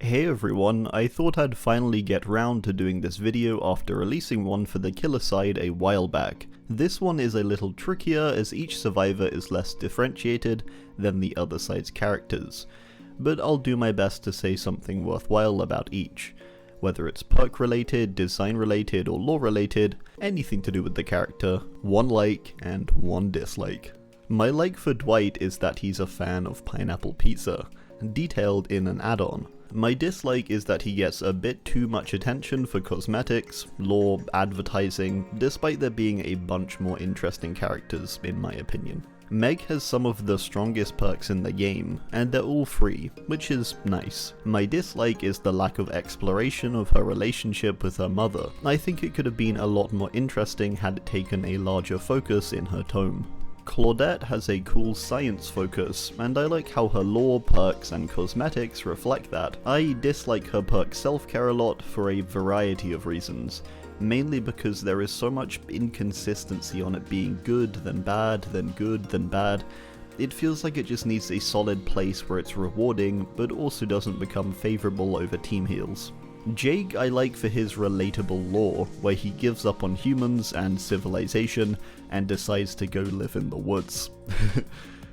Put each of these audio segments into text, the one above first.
Hey everyone, I thought I'd finally get round to doing this video after releasing one for the killer side a while back. This one is a little trickier as each survivor is less differentiated than the other side's characters, but I'll do my best to say something worthwhile about each. Whether it's perk related, design related, or lore related, anything to do with the character, one like and one dislike. My like for Dwight is that he's a fan of pineapple pizza, detailed in an add-on. My dislike is that he gets a bit too much attention for cosmetics, lore, advertising, despite there being a bunch more interesting characters in my opinion. Meg has some of the strongest perks in the game, and they're all free, which is nice. My dislike is the lack of exploration of her relationship with her mother. I think it could have been a lot more interesting had it taken a larger focus in her tome. Claudette has a cool science focus, and I like how her lore, perks, and cosmetics reflect that. I dislike her perk self-care a lot for a variety of reasons, mainly because there is so much inconsistency on it being good, then bad, then good, then bad. It feels like it just needs a solid place where it's rewarding, but also doesn't become favourable over team heals. Jake I like for his relatable lore, where he gives up on humans and civilization and decides to go live in the woods.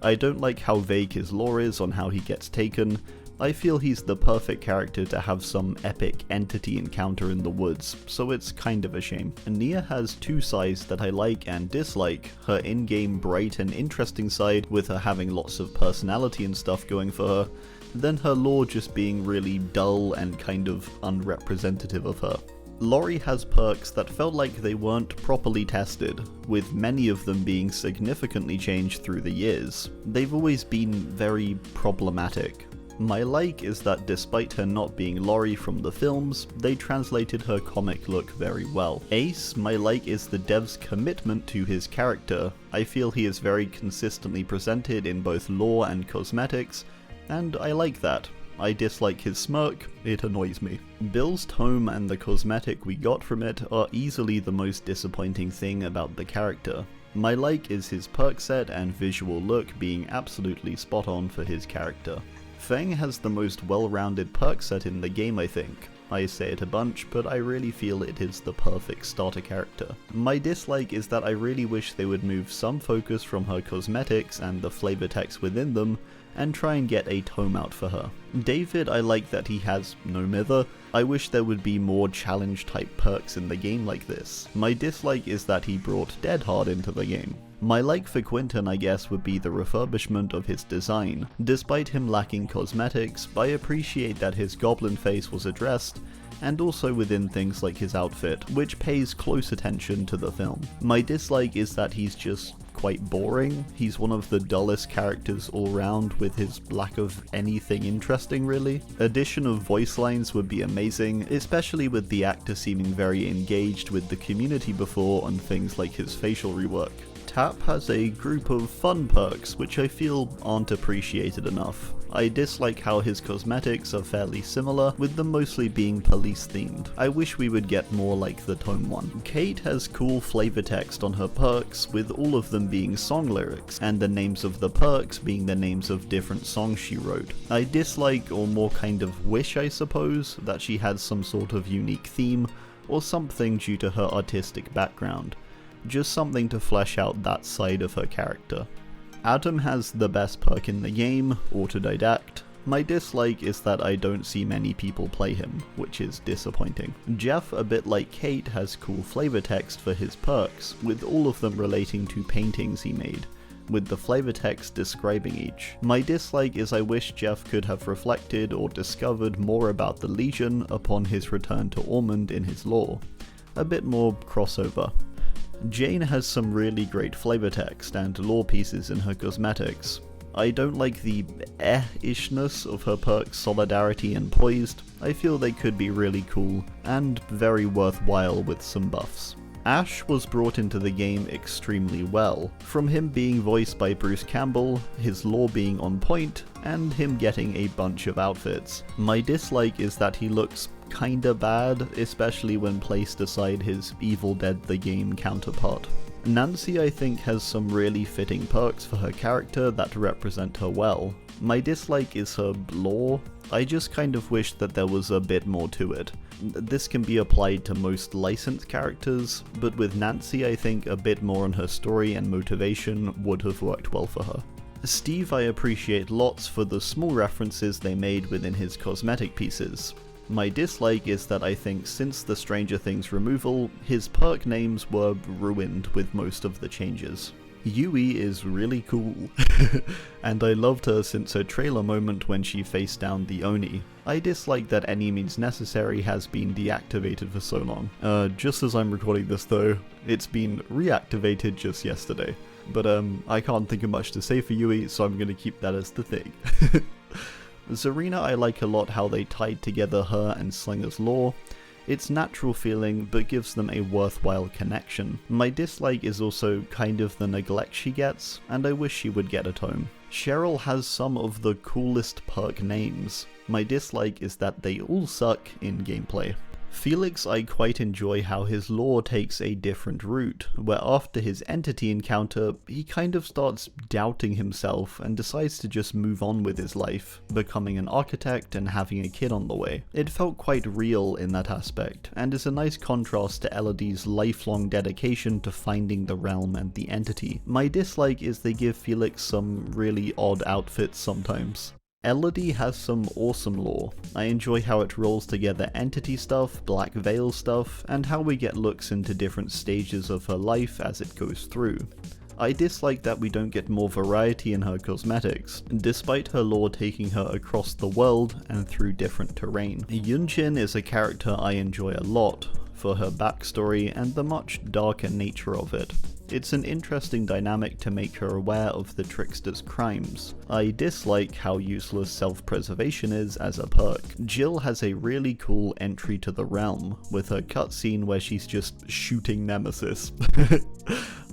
I don't like how vague his lore is on how he gets taken. I feel he's the perfect character to have some epic entity encounter in the woods, so it's kind of a shame. Nia has two sides that I like and dislike, her in-game bright and interesting side with her having lots of personality and stuff going for her, then her lore just being really dull and kind of unrepresentative of her. Laurie has perks that felt like they weren't properly tested, with many of them being significantly changed through the years. They've always been very problematic. My like is that despite her not being Laurie from the films, they translated her comic look very well. Ace, my like is the dev's commitment to his character. I feel he is very consistently presented in both lore and cosmetics, and I like that. I dislike his smirk, it annoys me. Bill's tome and the cosmetic we got from it are easily the most disappointing thing about the character. My like is his perk set and visual look being absolutely spot on for his character. Feng has the most well-rounded perk set in the game, I think. I say it a bunch, but I really feel it is the perfect starter character. My dislike is that I really wish they would move some focus from her cosmetics and the flavor text within them, and try and get a tome out for her. David, I like that he has no mither. I wish there would be more challenge type perks in the game like this. My dislike is that he brought Dead Hard into the game. My like for Quentin I guess would be the refurbishment of his design. Despite him lacking cosmetics, I appreciate that his goblin face was addressed, and also within things like his outfit, which pays close attention to the film. My dislike is that he's just quite boring. He's one of the dullest characters all round with his lack of anything interesting really. Addition of voice lines would be amazing, especially with the actor seeming very engaged with the community before on things like his facial rework. Tapp has a group of fun perks which I feel aren't appreciated enough. I dislike how his cosmetics are fairly similar, with them mostly being police themed. I wish we would get more like the tome one. Kate has cool flavor text on her perks, with all of them being song lyrics, and the names of the perks being the names of different songs she wrote. I dislike, or more kind of wish I suppose, that she had some sort of unique theme, or something due to her artistic background. Just something to flesh out that side of her character. Adam has the best perk in the game, Autodidact. My dislike is that I don't see many people play him, which is disappointing. Jeff, a bit like Kate, has cool flavor text for his perks, with all of them relating to paintings he made, with the flavor text describing each. My dislike is I wish Jeff could have reflected or discovered more about the Legion upon his return to Ormond in his lore. A bit more crossover. Jane has some really great flavor text and lore pieces in her cosmetics. I don't like the ishness of her perks Solidarity and Poised. I feel they could be really cool and very worthwhile with some buffs. Ash was brought into the game extremely well, from him being voiced by Bruce Campbell, his lore being on point, and him getting a bunch of outfits. My dislike is that he looks kinda bad, especially when placed aside his Evil Dead the Game counterpart. Nancy, I think, has some really fitting perks for her character that represent her well. My dislike is her lore. I just kind of wish that there was a bit more to it. This can be applied to most licensed characters, but with Nancy I think a bit more on her story and motivation would have worked well for her. Steve I appreciate lots for the small references they made within his cosmetic pieces. My dislike is that I think since the Stranger Things removal, his perk names were ruined with most of the changes. Yui is really cool, and I loved her since her trailer moment when she faced down the Oni. I dislike that Any Means Necessary has been deactivated for so long. Just as I'm recording this though, it's been reactivated just yesterday. But I can't think of much to say for Yui, so I'm gonna keep that as the thing. Zarina I like a lot how they tied together her and Slinger's lore. It's natural feeling, but gives them a worthwhile connection. My dislike is also kind of the neglect she gets, and I wish she would get at home. Cheryl has some of the coolest perk names. My dislike is that they all suck in gameplay. Felix I quite enjoy how his lore takes a different route, where after his entity encounter, he kind of starts doubting himself and decides to just move on with his life, becoming an architect and having a kid on the way. It felt quite real in that aspect, and is a nice contrast to Élodie's lifelong dedication to finding the realm and the entity. My dislike is they give Felix some really odd outfits sometimes. Élodie has some awesome lore. I enjoy how it rolls together entity stuff, Black Veil stuff, and how we get looks into different stages of her life as it goes through. I dislike that we don't get more variety in her cosmetics, despite her lore taking her across the world and through different terrain. Yun-Jin is a character I enjoy a lot, for her backstory and the much darker nature of it. It's an interesting dynamic to make her aware of the trickster's crimes. I dislike how useless self-preservation is as a perk. Jill has a really cool entry to the realm, with her cutscene where she's just shooting Nemesis.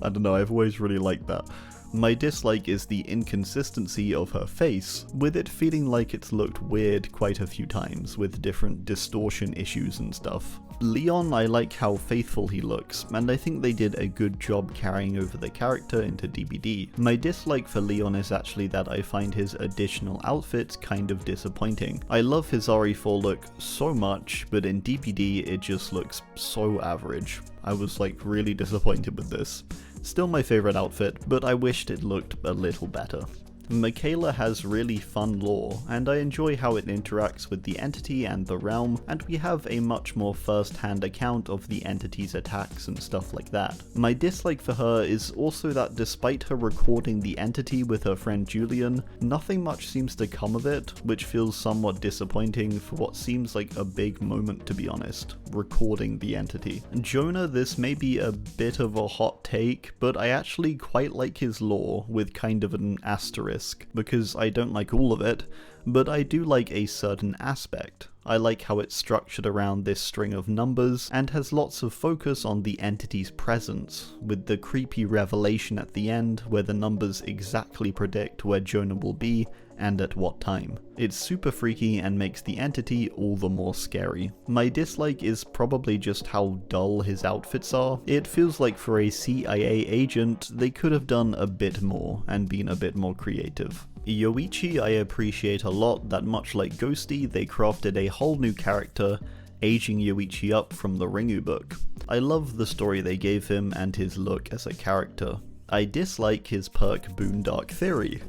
I don't know, I've always really liked that. My dislike is the inconsistency of her face, with it feeling like it's looked weird quite a few times, with different distortion issues and stuff. Leon, I like how faithful he looks, and I think they did a good job carrying over the character into DBD. My dislike for Leon is actually that I find his additional outfits kind of disappointing. I love his RE4 look so much, but in DBD it just looks so average. I was like really disappointed with this. Still my favourite outfit, but I wished it looked a little better. Mikaela has really fun lore, and I enjoy how it interacts with the entity and the realm, and we have a much more first-hand account of the entity's attacks and stuff like that. My dislike for her is also that despite her recording the entity with her friend Julian, nothing much seems to come of it, which feels somewhat disappointing for what seems like a big moment, to be honest, recording the entity. Jonah, this may be a bit of a hot take, but I actually quite like his lore with kind of an asterisk, because I don't like all of it, but I do like a certain aspect. I like how it's structured around this string of numbers and has lots of focus on the entity's presence, with the creepy revelation at the end where the numbers exactly predict where Jonah will be and at what time. It's super freaky and makes the entity all the more scary. My dislike is probably just how dull his outfits are. It feels like for a CIA agent, they could have done a bit more and been a bit more creative. Yoichi I appreciate a lot that much like Ghosty, they crafted a whole new character, aging Yoichi up from the Ringu book. I love the story they gave him and his look as a character. I dislike his perk Boondark Theory.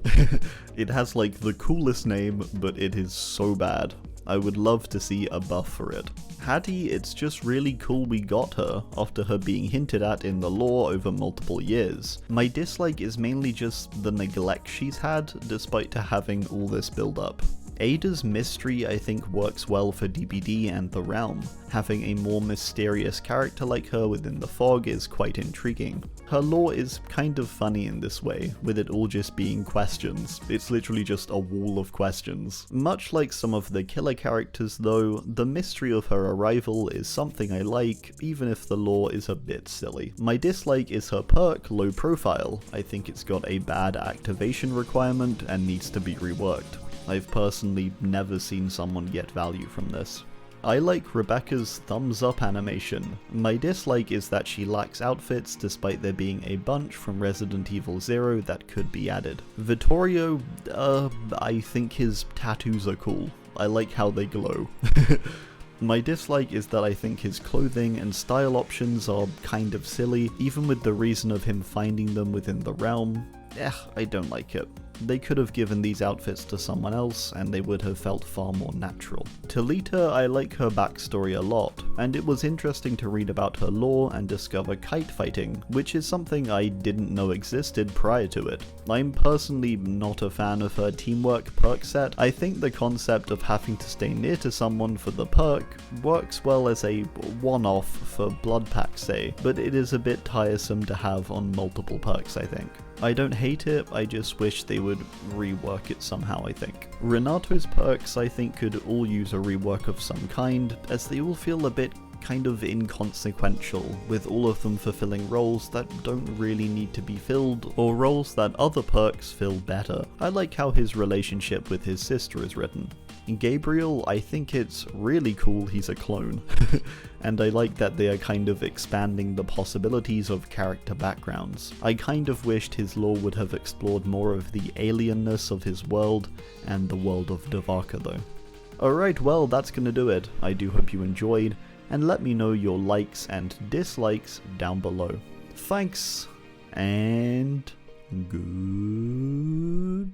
It has like the coolest name, but it is so bad. I would love to see a buff for it. Haddie, it's just really cool we got her, after her being hinted at in the lore over multiple years. My dislike is mainly just the neglect she's had, despite her having all this build up. Ada's mystery I think works well for DBD and the realm. Having a more mysterious character like her within the fog is quite intriguing. Her lore is kind of funny in this way, with it all just being questions. It's literally just a wall of questions. Much like some of the killer characters though, the mystery of her arrival is something I like, even if the lore is a bit silly. My dislike is her perk, Low Profile. I think it's got a bad activation requirement and needs to be reworked. I've personally never seen someone get value from this. I like Rebecca's thumbs up animation. My dislike is that she lacks outfits despite there being a bunch from Resident Evil 0 that could be added. Vittorio, I think his tattoos are cool. I like how they glow. My dislike is that I think his clothing and style options are kind of silly, even with the reason of him finding them within the realm. I don't like it. They could have given these outfits to someone else and they would have felt far more natural. Thalita, I like her backstory a lot, and it was interesting to read about her lore and discover kite fighting, which is something I didn't know existed prior to it. I'm personally not a fan of her teamwork perk set. I think the concept of having to stay near to someone for the perk works well as a one-off for blood packs say, but it is a bit tiresome to have on multiple perks I think. I don't hate it, I just wish they would rework it somehow I think. Renato's perks I think could all use a rework of some kind, as they all feel a bit kind of inconsequential, with all of them fulfilling roles that don't really need to be filled, or roles that other perks fill better. I like how his relationship with his sister is written. Gabriel, I think it's really cool he's a clone, and I like that they are kind of expanding the possibilities of character backgrounds. I kind of wished his lore would have explored more of the alienness of his world and the world of Devaka though. Alright, well that's gonna do it. I do hope you enjoyed, and let me know your likes and dislikes down below. Thanks, and goodbye.